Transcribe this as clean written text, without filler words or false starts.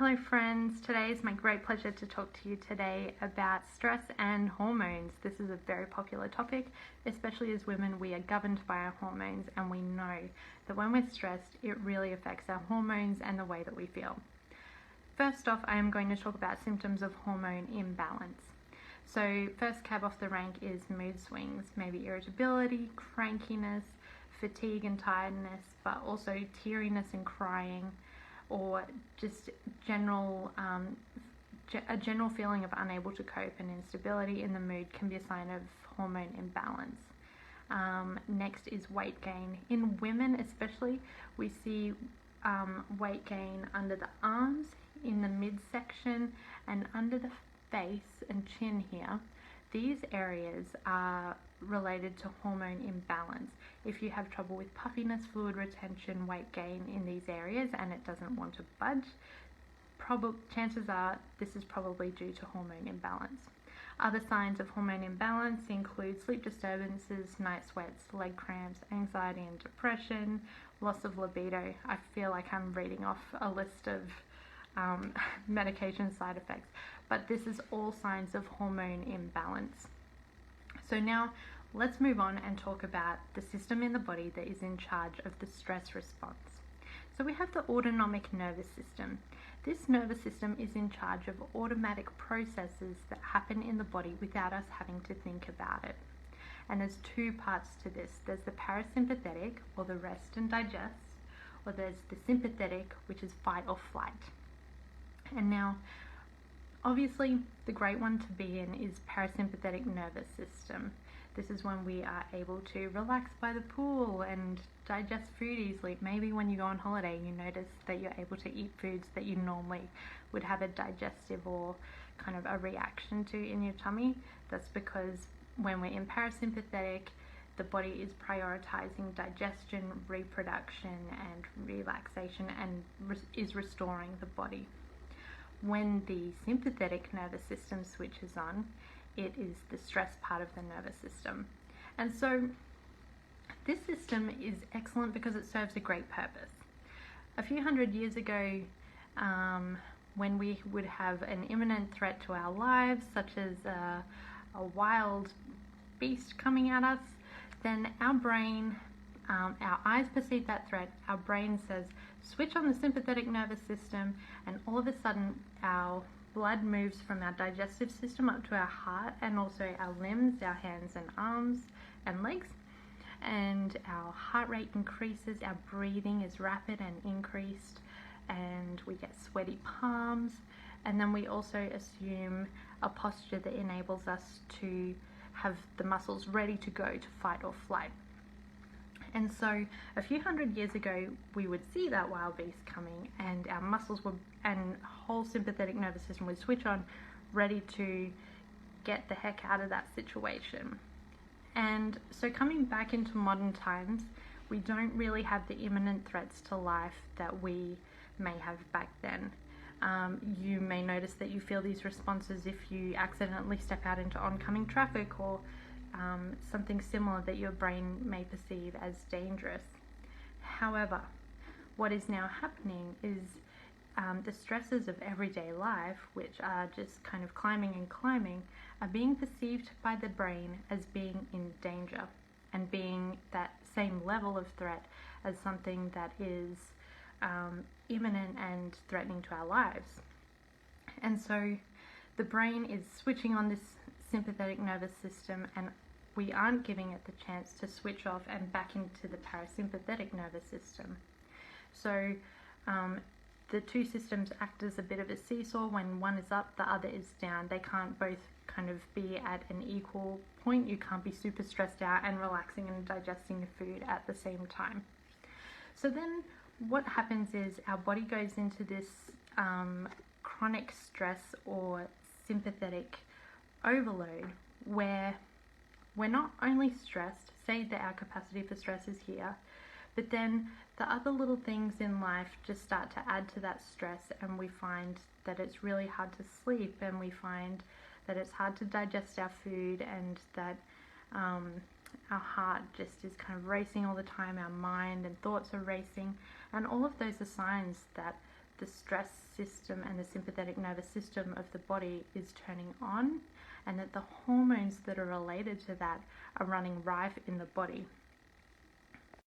Hello friends, today is my great pleasure to talk to you today about stress and hormones. This is a very popular topic, especially as women. We are governed by our hormones, and we know that when we're stressed, it really affects our hormones and the way that we feel. First off, I am going to talk about symptoms of hormone imbalance. So first cab off the rank is mood swings, maybe irritability, crankiness, fatigue and tiredness, but also teariness and crying, or just a general feeling of unable to cope, and instability in the mood can be a sign of hormone imbalance. Next is weight gain. In women especially, we see weight gain under the arms, in the midsection, and under the face and chin here. These areas are related to hormone imbalance. If you have trouble with puffiness, fluid retention, weight gain in these areas, and it doesn't want to budge, chances are this is probably due to hormone imbalance. Other signs of hormone imbalance include sleep disturbances, night sweats, leg cramps, anxiety and depression, loss of libido. I feel like I'm reading off a list of medication side effects, but this is all signs of hormone imbalance. So now let's move on and talk about the system in the body that is in charge of the stress response. So we have the autonomic nervous system. This nervous system is in charge of automatic processes that happen in the body without us having to think about it. And there's two parts to this. There's the parasympathetic, or the rest and digest, or there's the sympathetic, which is fight or flight. And now, obviously, the great one to be in is parasympathetic nervous system. This is when we are able to relax by the pool and digest food easily. Maybe when you go on holiday, you notice that you're able to eat foods that you normally would have a digestive or kind of a reaction to in your tummy. That's because when we're in parasympathetic, the body is prioritizing digestion, reproduction, and relaxation, and is restoring the body. When the sympathetic nervous system switches on, it is the stress part of the nervous system. And so this system is excellent because it serves a great purpose. A few hundred years ago, when we would have an imminent threat to our lives, such as a wild beast coming at us, then our brain, our eyes perceive that threat, our brain says, switch on the sympathetic nervous system, and all of a sudden our blood moves from our digestive system up to our heart, and also our limbs, our hands and arms and legs, and our heart rate increases, our breathing is rapid and increased, and we get sweaty palms, and then we also assume a posture that enables us to have the muscles ready to go to fight or flight. And so a few hundred years ago, we would see that wild beast coming, and our muscles and whole sympathetic nervous system would switch on, ready to get the heck out of that situation. And so coming back into modern times, we don't really have the imminent threats to life that we may have back then. You may notice that you feel these responses if you accidentally step out into oncoming traffic, or something similar that your brain may perceive as dangerous. However, what is now happening is the stresses of everyday life, which are just kind of climbing, are being perceived by the brain as being in danger and being that same level of threat as something that is imminent and threatening to our lives. And so the brain is switching on this sympathetic nervous system, and we aren't giving it the chance to switch off and back into the parasympathetic nervous system. So the two systems act as a bit of a seesaw. When one is up, the other is down. They can't both kind of be at an equal point. You can't be super stressed out and relaxing and digesting the food at the same time. So then what happens is our body goes into this chronic stress or sympathetic overload, where we're not only stressed, say that our capacity for stress is here, but then the other little things in life just start to add to that stress, and we find that it's really hard to sleep, and we find that it's hard to digest our food, and that our heart just is kind of racing all the time, our mind and thoughts are racing, and all of those are signs that the stress system and the sympathetic nervous system of the body is turning on, and that the hormones that are related to that are running rife in the body.